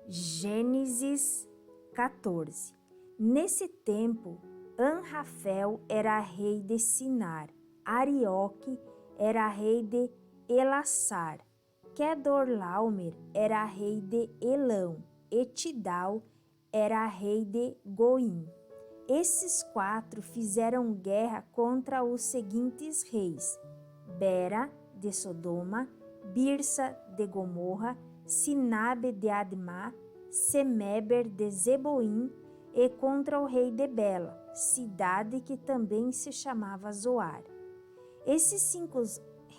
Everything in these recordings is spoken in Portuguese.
Gênesis 14. Nesse tempo, Anrafel era rei de Sinar, Arioque era rei de Elassar, Quedorlaomer era rei de Elão, e Tidal era rei de Goim. Esses quatro fizeram guerra contra os seguintes reis: Bera de Sodoma, Birsa de Gomorra, Sinabe de Admá, Semeber de Zeboim, e contra o rei de Bela, cidade que também se chamava Zoar. Esses 5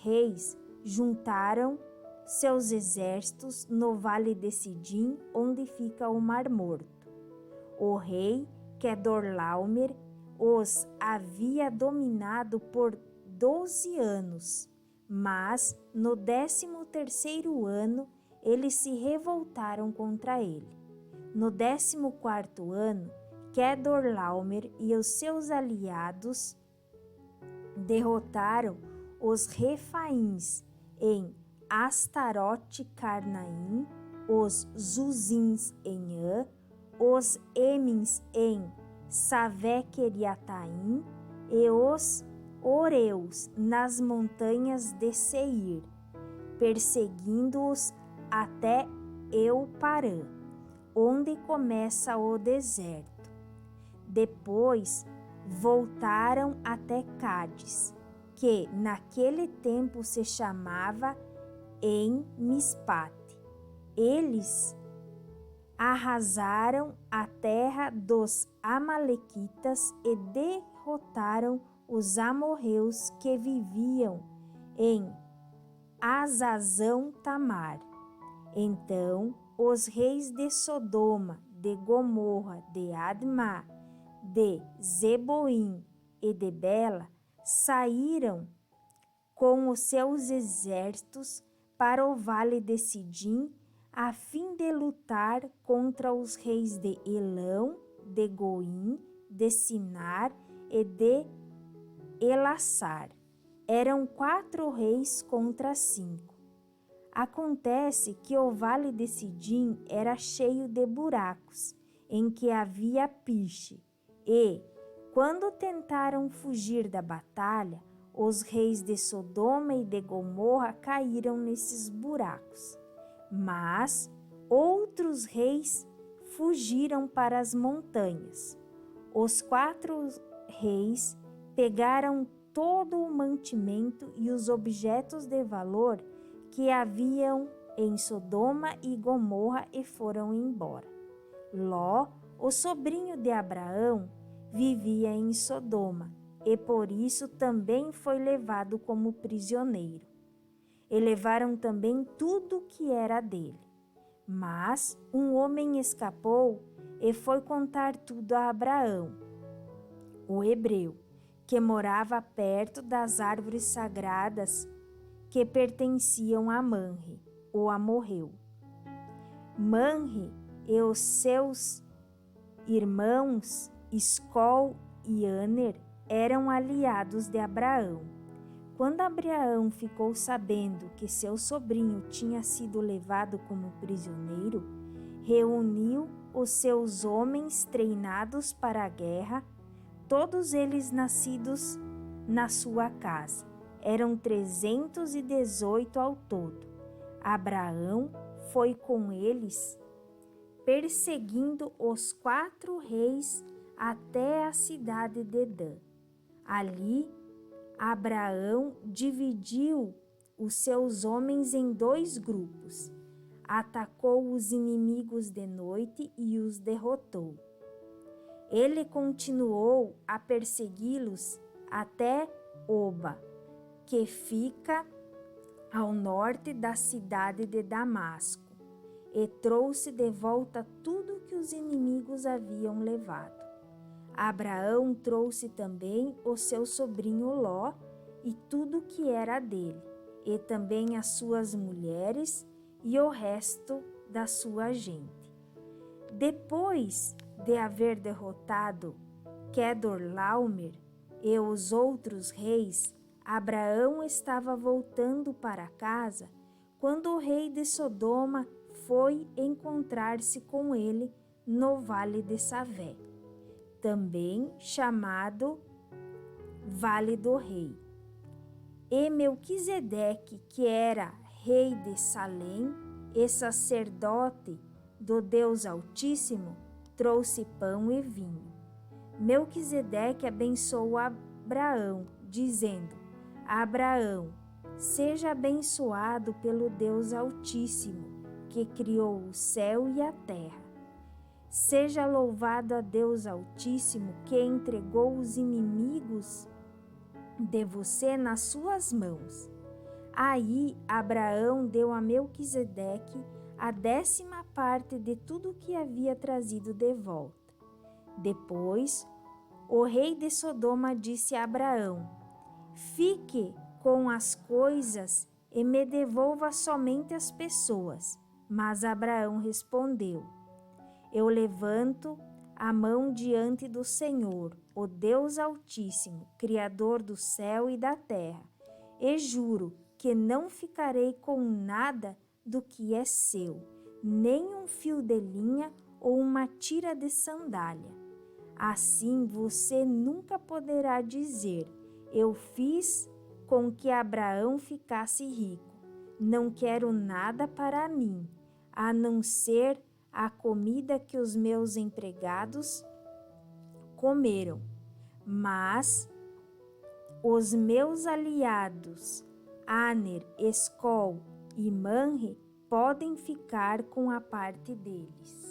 reis juntaram seus exércitos no vale de Sidim, onde fica o Mar Morto. O rei Quedorlaomer os havia dominado por 12 anos, mas no 13º ano eles se revoltaram contra ele. No 14º ano, Quedorlaomer e os seus aliados derrotaram os Refaíns em Astarote-Carnaim, os Zuzins em Ã, os Emins em Savé-Queriataim e os Oreus nas montanhas de Seir, perseguindo-os até Euparã, onde começa o deserto. Depois voltaram até Cádiz, que naquele tempo se chamava En-Mispate. Eles arrasaram a terra dos amalequitas e derrotaram os amorreus que viviam em Azazão-Tamar. Então os reis de Sodoma, de Gomorra, de Admá, de Zeboim e de Bela saíram com os seus exércitos para o vale de Sidim, a fim de lutar contra os reis de Elão, de Goim, de Sinar e de Elassar. Eram 4 reis contra 5. Acontece que o vale de Sidim era cheio de buracos, em que havia piche, e, quando tentaram fugir da batalha, os reis de Sodoma e de Gomorra caíram nesses buracos. Mas outros reis fugiram para as montanhas. Os 4 reis pegaram todo o mantimento e os objetos de valor que haviam em Sodoma e Gomorra e foram embora. Ló, o sobrinho de Abraão, vivia em Sodoma e por isso também foi levado como prisioneiro. E levaram também tudo que era dele. Mas um homem escapou e foi contar tudo a Abraão, o hebreu, que morava perto das árvores sagradas que pertenciam a Manre, o amorreu. Manre e os seus irmãos Escol e Aner eram aliados de Abraão. Quando Abraão ficou sabendo que seu sobrinho tinha sido levado como prisioneiro, reuniu os seus homens treinados para a guerra, todos eles nascidos na sua casa. Eram 318 ao todo. Abraão foi com eles, perseguindo os 4 reis até a cidade de Dan. Ali, Abraão dividiu os seus homens em 2 grupos, atacou os inimigos de noite e os derrotou. Ele continuou a persegui-los até Oba, que fica ao norte da cidade de Damasco, e trouxe de volta tudo que os inimigos haviam levado. Abraão trouxe também o seu sobrinho Ló e tudo que era dele, e também as suas mulheres e o resto da sua gente. Depois de haver derrotado Quedorlaomer e os outros reis, Abraão estava voltando para casa quando o rei de Sodoma foi encontrar-se com ele no Vale de Savé, também chamado Vale do Rei. E Melquisedeque, que era rei de Salém e sacerdote do Deus Altíssimo, trouxe pão e vinho. Melquisedeque abençoou Abraão, dizendo: Abraão, seja abençoado pelo Deus Altíssimo, que criou o céu e a terra. Seja louvado a Deus Altíssimo, que entregou os inimigos de você nas suas mãos. Aí Abraão deu a Melquisedeque a 10ª parte de tudo que havia trazido de volta. Depois, o rei de Sodoma disse a Abraão: Fique com as coisas e me devolva somente as pessoas. Mas Abraão respondeu: Eu levanto a mão diante do Senhor, o Deus Altíssimo, Criador do céu e da terra, e juro que não ficarei com nada do que é seu, nem um fio de linha ou uma tira de sandália. Assim você nunca poderá dizer: Eu fiz com que Abraão ficasse rico. Não quero nada para mim, a não ser a comida que os meus empregados comeram. Mas os meus aliados, Aner, Escol e Manre, podem ficar com a parte deles.